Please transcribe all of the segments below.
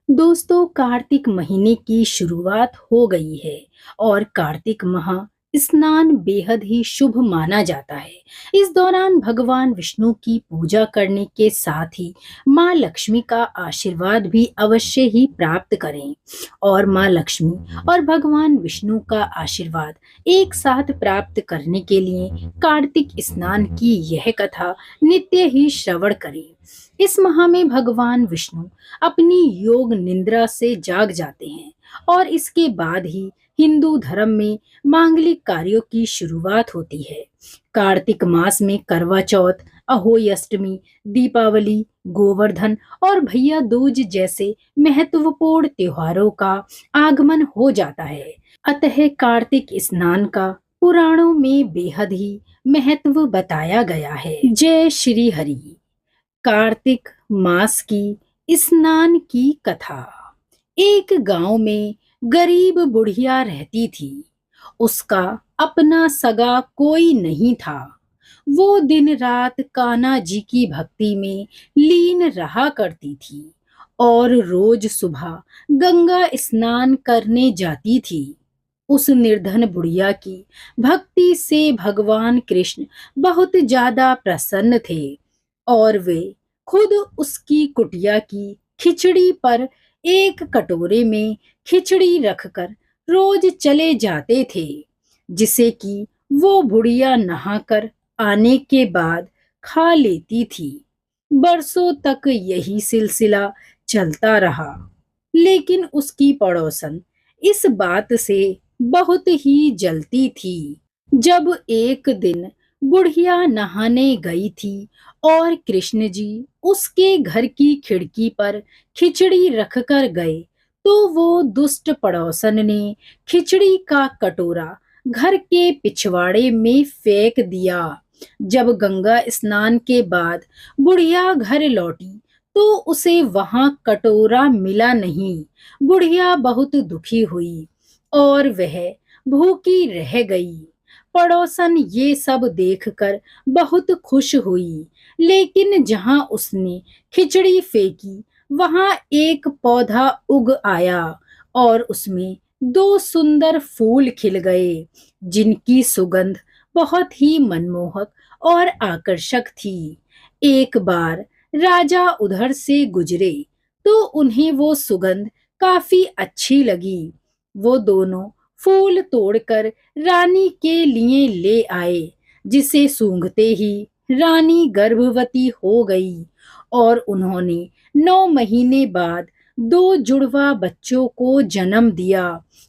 दोस्तों, कार्तिक महीने की शुरुआत हो गई है और कार्तिक माह स्नान बेहद ही शुभ माना जाता है। इस दौरान भगवान विष्णु की पूजा करने के साथ ही माँ लक्ष्मी का आशीर्वाद भी अवश्य ही प्राप्त करें। और माँ लक्ष्मी और भगवान विष्णु का आशीर्वाद एक साथ प्राप्त करने के लिए कार्तिक स्नान की यह कथा नित्य ही श्रवण करें। इस माह में भगवान विष्णु अपनी योग निद्रा से जाग जाते हैं और इसके बाद ही हिंदू धर्म में मांगलिक कार्यों की शुरुआत होती है। कार्तिक मास में करवा चौथ, अहोई अष्टमी, दीपावली, गोवर्धन और भैया दूज जैसे महत्वपूर्ण त्योहारों का आगमन हो जाता है। अतः कार्तिक स्नान का पुराणों में बेहद ही महत्व बताया गया है। जय श्री हरि। कार्तिक मास की स्नान की कथा। एक गांव में गरीब बुढ़िया रहती थी। उसका अपना सगा कोई नहीं था। वो दिन रात कान्हा जी की भक्ति में लीन रहा करती थी और रोज सुबह गंगा स्नान करने जाती थी। उस निर्धन बुढ़िया की भक्ति से भगवान कृष्ण बहुत ज्यादा प्रसन्न थे और वे खुद उसकी कुटिया की खिचड़ी पर एक कटोरे में खिचड़ी रखकर रोज चले जाते थे, जिसे कि वो बुढ़िया नहाकर आने के बाद खा लेती थी। बरसों तक यही सिलसिला चलता रहा, लेकिन उसकी पड़ोसन इस बात से बहुत ही जलती थी। जब एक दिन बुढ़िया नहाने गई थी और कृष्ण जी उसके घर की खिड़की पर खिचड़ी रखकर गए, तो वो दुष्ट पड़ोसन ने खिचड़ी का कटोरा घर के पिछवाड़े में फेंक दिया। जब गंगा स्नान के बाद बुढ़िया घर लौटी तो उसे वहां कटोरा मिला नहीं। बुढ़िया बहुत दुखी हुई और वह भूखी रह गई। पड़ोसन ये सब देखकर बहुत खुश हुई, लेकिन जहां उसने खिचड़ी फेंकी वहां एक पौधा उग आया और उसमें दो सुंदर फूल खिल गए, जिनकी सुगंध बहुत ही मनमोहक और आकर्षक थी। एक बार राजा उधर से गुजरे तो उन्हें वो सुगंध काफी अच्छी लगी। वो दोनों फूल तोड़कर रानी के लिए ले आए, जिसे सूंघते ही रानी गर्भवती हो गई और उन्होंने 9 महीने बाद दो जुड़वा बच्चों को जन्म दिया।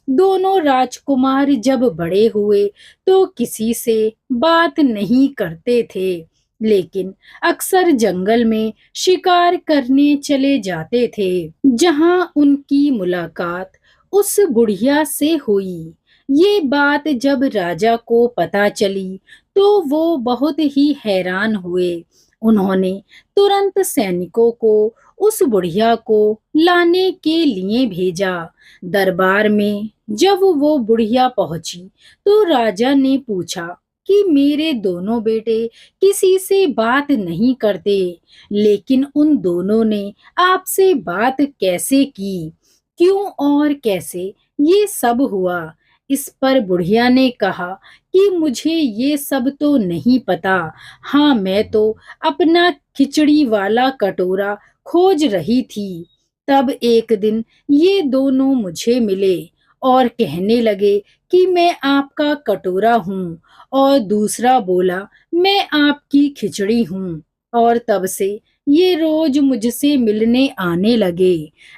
दोनों राजकुमार जब बड़े हुए तो किसी से बात नहीं करते थे, लेकिन अक्सर जंगल में शिकार करने चले जाते थे, जहां उनकी मुलाकात उस बुढ़िया से हुई। ये बात जब राजा को पता चली तो वो बहुत ही हैरान हुए। उन्होंने तुरंत सैनिकों को उस बुढ़िया को लाने के लिए भेजा। दरबार में जब वो बुढ़िया पहुंची तो राजा ने पूछा कि मेरे दोनों बेटे किसी से बात नहीं करते, लेकिन उन दोनों ने आपसे बात कैसे की? क्यों और कैसे ये सब हुआ? इस पर बुढ़िया ने कहा कि मुझे ये सब तो नहीं पता। हाँ, मैं तो अपना खिचड़ी वाला कटोरा खोज रही थी। तब एक दिन ये दोनों मुझे मिले और कहने लगे कि मैं आपका कटोरा हूँ, और दूसरा बोला मैं आपकी खिचड़ी हूँ। और तब से ये रोज मुझसे मिलने आने लगे।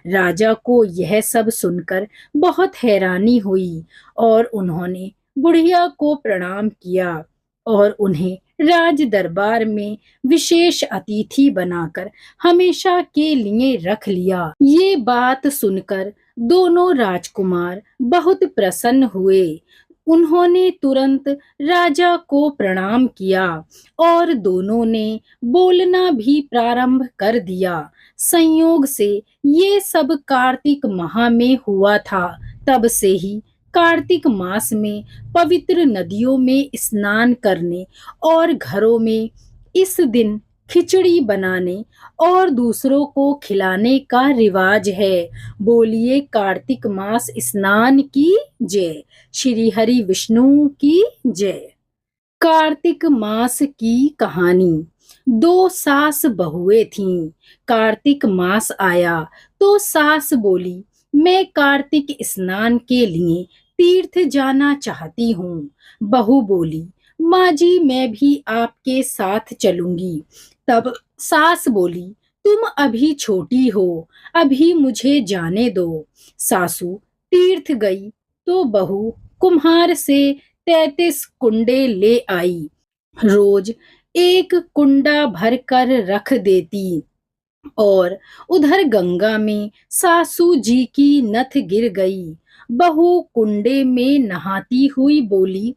राजा को यह सब सुनकर बहुत हैरानी हुई और उन्होंने बुढ़िया को प्रणाम किया और उन्हें राज दरबार में विशेष अतिथि बनाकर हमेशा के लिए रख लिया। ये बात सुनकर दोनों राजकुमार बहुत प्रसन्न हुए। उन्होंने तुरंत राजा को प्रणाम किया और दोनों ने बोलना भी प्रारंभ कर दिया। संयोग से ये सब कार्तिक माह में हुआ था। तब से ही कार्तिक मास में पवित्र नदियों में स्नान करने और घरों में इस दिन खिचड़ी बनाने और दूसरों को खिलाने का रिवाज है। बोलिए कार्तिक मास स्नान की जय। श्री हरि विष्णु की जय। कार्तिक मास की कहानी। दो सास बहुएं थीं। कार्तिक मास आया तो सास बोली, मैं कार्तिक स्नान के लिए तीर्थ जाना चाहती हूँ। बहू बोली, माँ जी मैं भी आपके साथ चलूंगी। तब सास बोली, तुम अभी छोटी हो, अभी मुझे जाने दो। सासू तीर्थ गई तो बहू कुम्हार से 33 कुंडे ले आई। रोज एक कुंडा भर कर रख देती और उधर गंगा में सासू जी की नथ गिर गई। बहू कुंडे में नहाती हुई बोली,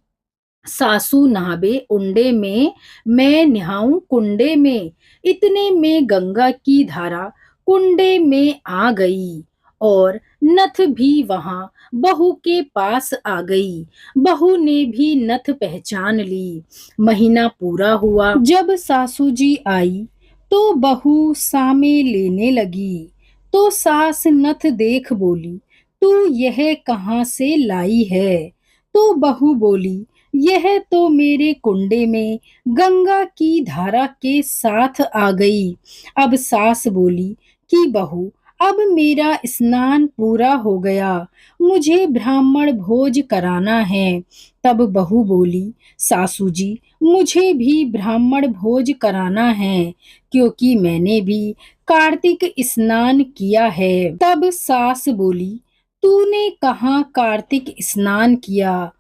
सासू नहाबे उंडे में, मैं नहाऊं कुंडे में। इतने में गंगा की धारा कुंडे में आ गई और नथ भी वहां बहू के पास आ गई। बहू ने भी नथ पहचान ली। महीना पूरा हुआ। जब सासू जी आई तो बहू सामे लेने लगी तो सास नथ देख बोली, तू यह कहाँ से लाई है? तो बहू बोली, यह तो मेरे कुंडे में गंगा की धारा के साथ आ गई। अब सास बोली कि बहू, अब मेरा स्नान पूरा हो गया, मुझे ब्राह्मण भोज कराना है। तब बहू बोली, सासू जी मुझे भी ब्राह्मण भोज कराना है, क्योंकि मैंने भी कार्तिक स्नान किया है। तब सास बोली, तूने कहाँ कार्तिक स्नान किया?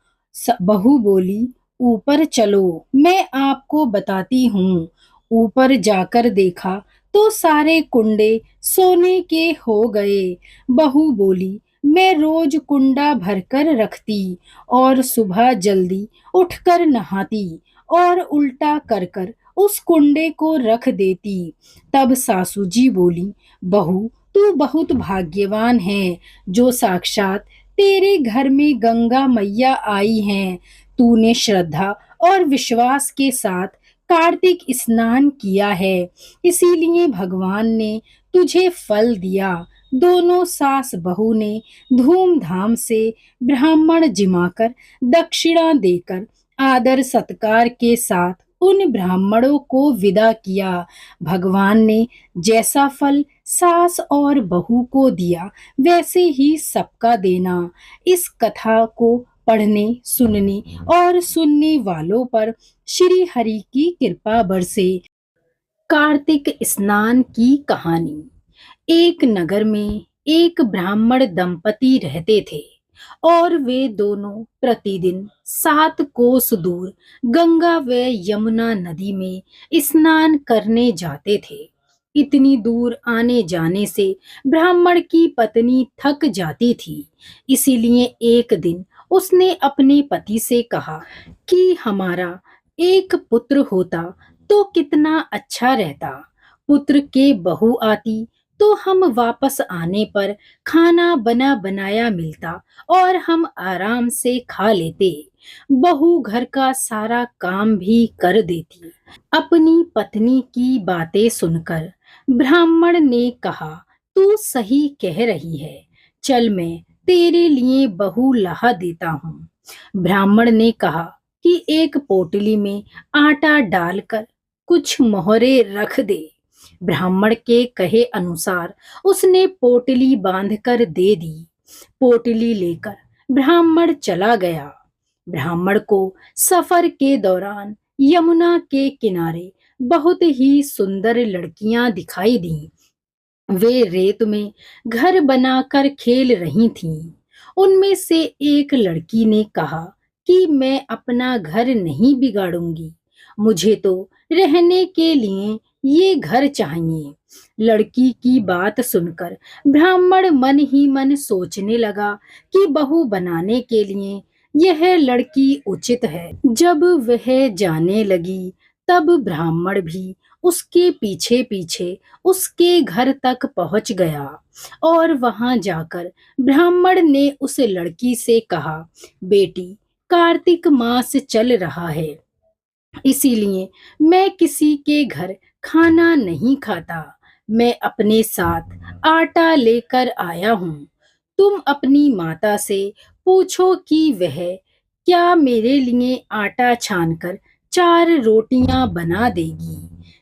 बहू बोली, ऊपर चलो, मैं आपको बताती हूँ। ऊपर जाकर देखा तो सारे कुंडे सोने के हो गए। बहू बोली, मैं रोज कुंडा भरकर रखती और सुबह जल्दी उठकर नहाती और उल्टा कर कर उस कुंडे को रख देती। तब सासू जी बोली, बहू तू बहुत भाग्यवान है, जो साक्षात तेरे घर में गंगा मैया आई हैं। तूने श्रद्धा और विश्वास के साथ कार्तिक स्नान किया है, इसीलिए भगवान ने तुझे फल दिया। दोनों सास बहू ने धूमधाम से ब्राह्मण जिमाकर दक्षिणा देकर आदर सत्कार के साथ उन ब्राह्मणों को विदा किया। भगवान ने जैसा फल सास और बहू को दिया, वैसे ही सबका देना। इस कथा को पढ़ने, सुनने और सुनने वालों पर श्री हरि की कृपा बरसे। कार्तिक स्नान की कहानी। एक नगर में एक ब्राह्मण दंपति रहते थे और वे दोनों प्रतिदिन 7 कोस दूर गंगा व यमुना नदी में स्नान करने जाते थे। इतनी दूर आने जाने से ब्राह्मण की पत्नी थक जाती थी। इसीलिए एक दिन उसने अपने पति से कहा कि हमारा एक पुत्र होता तो कितना अच्छा रहता। पुत्र के बहू आती तो हम वापस आने पर खाना बना बनाया मिलता और हम आराम से खा लेते। बहू घर का सारा काम भी कर देती। अपनी पत्नी की बातें सुनकर ब्राह्मण ने कहा, तू सही कह रही है, चल मैं तेरे लिए बहू ला देता हूँ। ब्राह्मण ने कहा कि एक पोटली में आटा डालकर कुछ मोहरे रख दे। ब्राह्मण के कहे अनुसार उसने पोटली बांधकर दे दी। पोटली लेकर ब्राह्मण चला गया। ब्राह्मण को सफर के दौरान यमुना के किनारे बहुत ही सुंदर लड़कियां दिखाई दी। वे रेत में घर बनाकर खेल रही थीं। उनमें से एक लड़की ने कहा कि मैं अपना घर नहीं बिगाड़ूंगी, मुझे तो रहने के लिए ये घर चाहिए। लड़की की बात सुनकर ब्राह्मण मन ही मन सोचने लगा कि बहू बनाने के लिए यह लड़की उचित है। जब वह जाने लगी तब ब्राह्मण भी उसके पीछे पीछे उसके घर तक पहुंच गया और वहां जाकर ब्राह्मण ने उस लड़की से कहा, बेटी कार्तिक मास चल रहा है, इसीलिए मैं किसी के घर खाना नहीं खाता। मैं अपने साथ आटा लेकर आया हूँ। तुम अपनी माता से पूछो कि वह क्या मेरे लिए आटा छानकर 4 रोटियां बना देगी।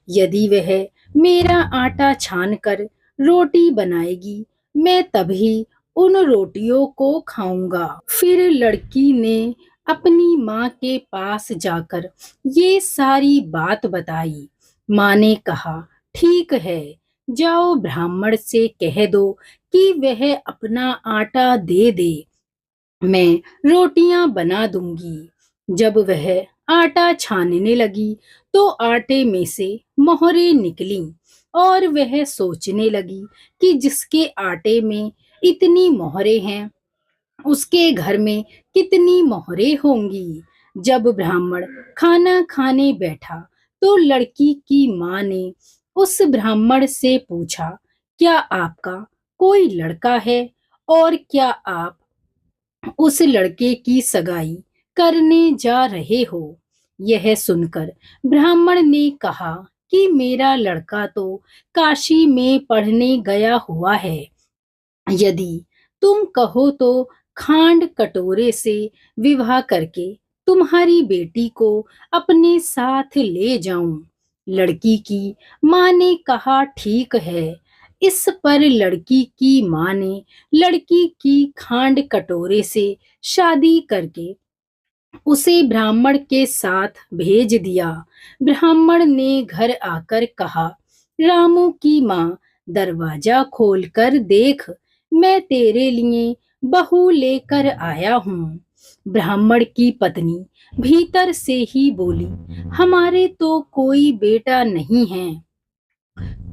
यदि वह मेरा आटा छानकर रोटी बनाएगी, मैं तभी उन रोटियों को खाऊंगा। फिर लड़की ने अपनी माँ के पास जाकर ये सारी बात बताई। माँ ने कहा, ठीक है, जाओ ब्राह्मण से कह दो कि वह अपना आटा दे दे, मैं रोटियां बना दूंगी। जब वह आटा छानने लगी तो आटे में से मोहरें निकली और वह सोचने लगी कि जिसके आटे में इतनी मोहरें हैं, उसके घर में कितनी मोहरें होंगी। जब ब्राह्मण खाना खाने बैठा तो लड़की की माँ ने उस ब्राह्मण से पूछा, क्या आपका कोई लड़का है और क्या आप उस लड़के की सगाई करने जा रहे हो। यह सुनकर ब्राह्मण ने कहा कि मेरा लड़का तो काशी में पढ़ने गया हुआ है। यदि तुम कहो तो खांड कटोरे से विवाह करके तुम्हारी बेटी को अपने साथ ले जाऊं। लड़की की माँ ने कहा, ठीक है। इस पर लड़की की माँ ने लड़की की खांड कटोरे से शादी करके उसे ब्राह्मण के साथ भेज दिया। ब्राह्मण ने घर आकर कहा, रामू की माँ, दरवाजा खोलकर देख, मैं तेरे लिए बहू लेकर आया हूँ। ब्राह्मण की पत्नी भीतर से ही बोली, हमारे तो कोई बेटा नहीं है,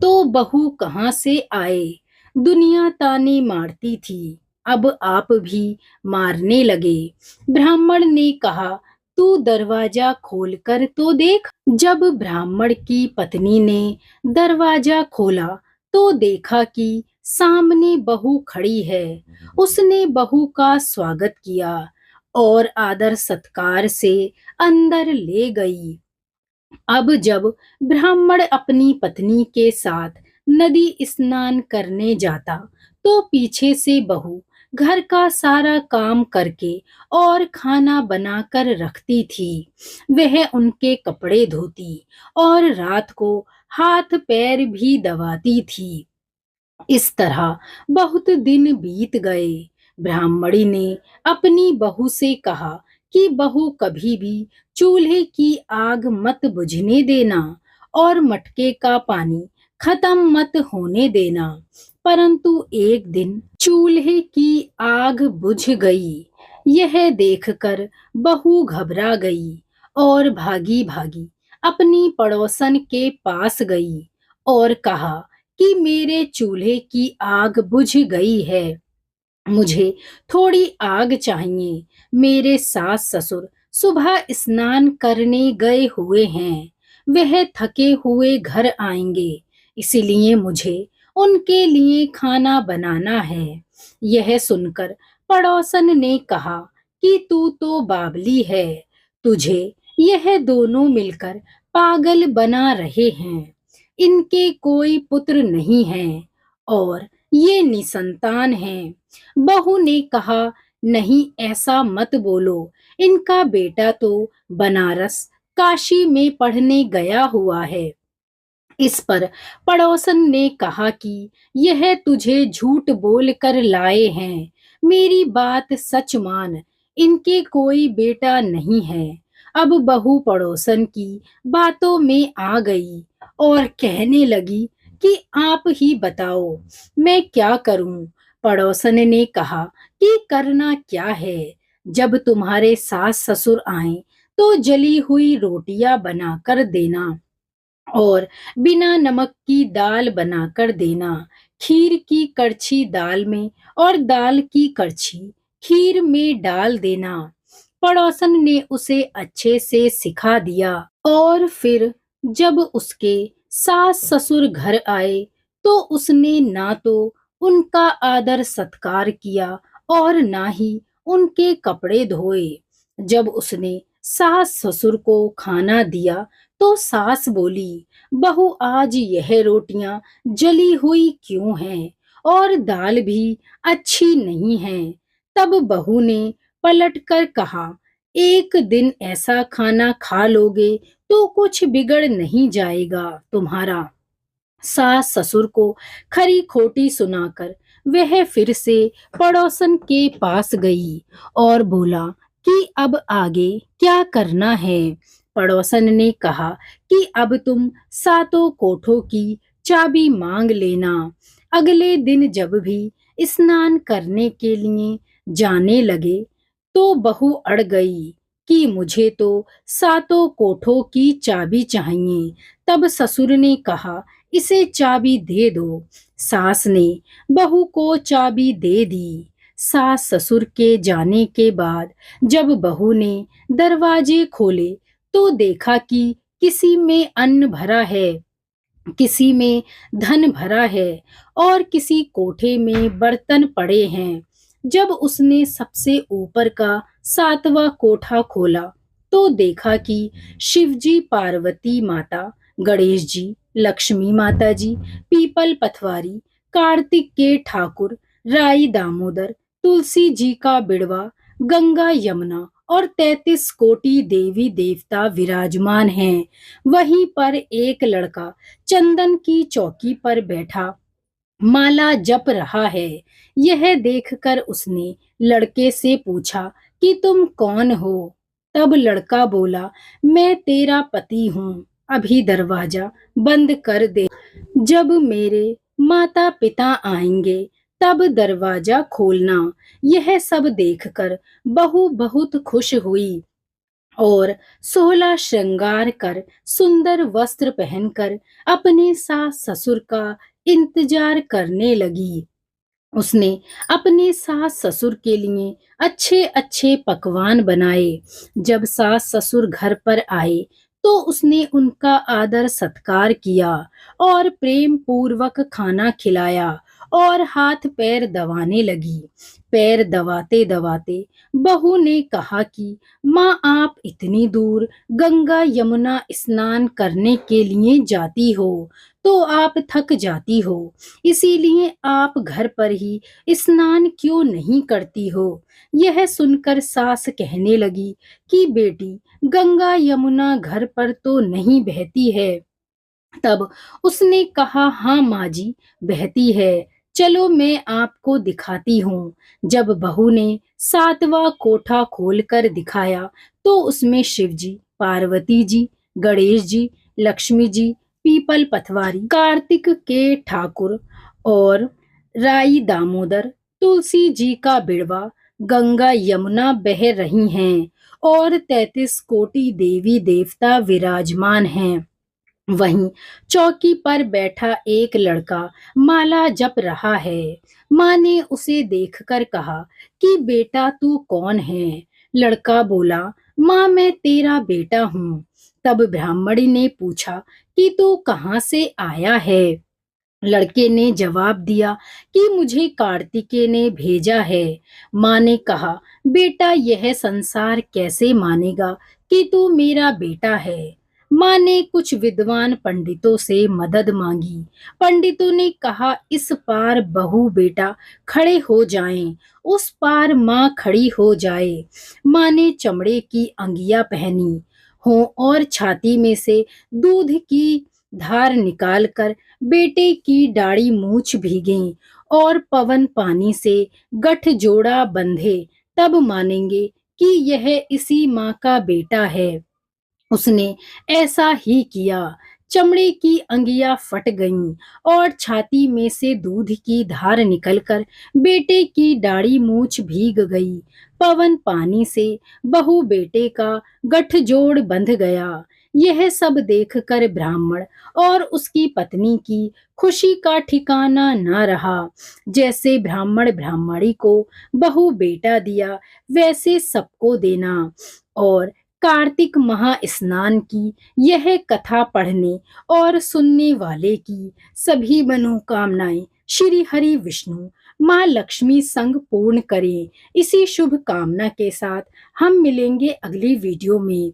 तो बहू कहाँ से आए। दुनिया ताने मारती थी, अब आप भी मारने लगे। ब्राह्मण ने कहा, तू दरवाजा खोलकर तो देख। जब ब्राह्मण की पत्नी ने दरवाजा खोला तो देखा कि सामने बहू खड़ी है। उसने बहू का स्वागत किया और आदर सत्कार से अंदर ले गई। अब जब ब्राह्मण अपनी पत्नी के साथ नदी स्नान करने जाता तो पीछे से बहू घर का सारा काम करके और खाना बनाकर रखती थी। वह उनके कपड़े धोती और रात को हाथ पैर भी दबाती थी। इस तरह बहुत दिन बीत गए। ब्राह्मणी ने अपनी बहू से कहा कि बहू कभी भी चूल्हे की आग मत बुझने देना और मटके का पानी खत्म मत होने देना। परंतु एक दिन चूल्हे की आग बुझ गई। यह देखकर बहू घबरा गई और भागी भागी अपनी पड़ोसन के पास गई और कहा कि मेरे चूल्हे की आग बुझ गई है, मुझे थोड़ी आग चाहिए। मेरे सास ससुर सुबह स्नान करने गए हुए हैं, वह थके हुए घर आएंगे, इसलिए मुझे उनके लिए खाना बनाना है। यह सुनकर पड़ोसन ने कहा कि तू तो बावली है, तुझे यह दोनों मिलकर पागल बना रहे हैं। इनके कोई पुत्र नहीं है और ये निसंतान हैं। बहू ने कहा, नहीं, ऐसा मत बोलो, इनका बेटा तो बनारस काशी में पढ़ने गया हुआ है। इस पर पड़ोसन ने कहा कि यह तुझे झूठ बोल कर लाए हैं, मेरी बात सच मान, इनके कोई बेटा नहीं है। अब बहू पड़ोसन की बातों में आ गई और कहने लगी कि आप ही बताओ, मैं क्या करूं। पड़ोसन ने कहा कि करना क्या है, जब तुम्हारे सास ससुर आए तो जली हुई रोटियां बनाकर देना और बिना नमक की दाल बनाकर देना, खीर की कड़छी दाल में और दाल की कड़छी खीर में डाल देना। पड़ोसन ने उसे अच्छे से सिखा दिया और फिर जब उसके सास ससुर घर आए तो उसने ना तो उनका आदर सत्कार किया और ना ही उनके कपड़े धोए। जब उसने सास ससुर को खाना दिया तो सास बोली, बहू आज यह रोटियां जली हुई क्यों हैं और दाल भी अच्छी नहीं है। तब बहू ने पलट कर कहा, एक दिन ऐसा खाना खा लोगे तो कुछ बिगड़ नहीं जाएगा तुम्हारा। सास ससुर को खरी खोटी सुनाकर वह फिर से पड़ोसन के पास गई और बोला कि अब आगे क्या करना है। पड़ोसन ने कहा कि अब तुम सातों कोठों की चाबी मांग लेना। अगले दिन जब भी स्नान करने के लिए जाने लगे तो बहू अड़ गई कि मुझे तो सातों कोठों की चाबी चाहिए। तब ससुर ने कहा, इसे चाबी दे दो। सास ने बहू को चाबी दे दी। सास ससुर के जाने के बाद जब बहू ने दरवाजे खोले तो देखा कि किसी में अन्न भरा है, किसी में धन भरा है और किसी कोठे में बर्तन पड़े हैं। जब उसने सबसे ऊपर का सातवां कोठा खोला तो देखा कि शिवजी, पार्वती माता, गणेश जी, लक्ष्मी माता जी, पीपल पथवारी, कार्तिक के ठाकुर, राई दामोदर, तुलसी जी का बिड़वा, गंगा यमुना और 33 कोटि देवी देवता विराजमान हैं। वहीं पर एक लड़का चंदन की चौकी पर बैठा माला जप रहा है। यह देखकर उसने लड़के से पूछा कि तुम कौन हो। तब लड़का बोला, मैं तेरा पति हूँ, अभी दरवाजा बंद कर दे। जब मेरे माता पिता आएंगे तब दरवाजा खोलना। यह सब देखकर बहू बहुत खुश हुई और 16 श्रृंगार कर सुंदर वस्त्र पहनकर अपने सास ससुर का इंतजार करने लगी। उसने अपने सास ससुर के लिए अच्छे अच्छे पकवान बनाए। जब सास ससुर घर पर आए तो उसने उनका आदर सत्कार किया और प्रेम पूर्वक खाना खिलाया और हाथ पैर दबाने लगी। पैर दबाते दबाते बहू ने कहा कि माँ, आप इतनी दूर गंगा यमुना स्नान करने के लिए जाती हो तो आप थक जाती हो, इसीलिए आप घर पर ही स्नान क्यों नहीं करती हो। यह सुनकर सास कहने लगी कि बेटी, गंगा यमुना घर पर तो नहीं बहती है। तब उसने कहा, हाँ माँ जी, बहती है, चलो मैं आपको दिखाती हूँ। जब बहू ने सातवां कोठा खोलकर दिखाया तो उसमें शिव जी, पार्वती जी, गणेश जी, लक्ष्मी जी, पीपल पथवारी, कार्तिक के ठाकुर और राई दामोदर, तुलसी जी का बिड़वा, गंगा यमुना बह रही हैं और 33 कोटि देवी देवता विराजमान हैं। वहीं चौकी पर बैठा एक लड़का माला जप रहा है। माँ ने उसे देखकर कहा कि बेटा, तू कौन है। लड़का बोला, माँ, मैं तेरा बेटा हूँ। तब ब्राह्मणी ने पूछा कि तू कहाँ से आया है। लड़के ने जवाब दिया कि मुझे कार्तिकेय ने भेजा है। माँ ने कहा, बेटा, यह संसार कैसे मानेगा कि तू मेरा बेटा है। माँ ने कुछ विद्वान पंडितों से मदद मांगी। पंडितों ने कहा, इस पार बहू बेटा खड़े हो जाएं, उस पार माँ खड़ी हो जाए। माँ ने चमड़े की अंगिया पहनी हो और छाती में से दूध की धार निकालकर बेटे की दाढ़ी मूछ भीगे और पवन पानी से गठजोड़ा बंधे, तब मानेंगे कि यह इसी माँ का बेटा है। उसने ऐसा ही किया। चमड़े की अंगिया फट गईं और छाती में से दूध की धार निकलकर बेटे की दाढ़ी मूछ भीग गई। पवन पानी से बहू बेटे का गठजोड़ बंध गया। यह सब देखकर ब्राह्मण और उसकी पत्नी की खुशी का ठिकाना न रहा। जैसे ब्राह्मण ब्राह्मणी को बहू बेटा दिया, वैसे सबको देना। और कार्तिक महास्नान की यह कथा पढ़ने और सुनने वाले की सभी मनोकामनाएं श्री हरि विष्णु माँ लक्ष्मी संग पूर्ण करें। इसी शुभ कामना के साथ हम मिलेंगे अगली वीडियो में।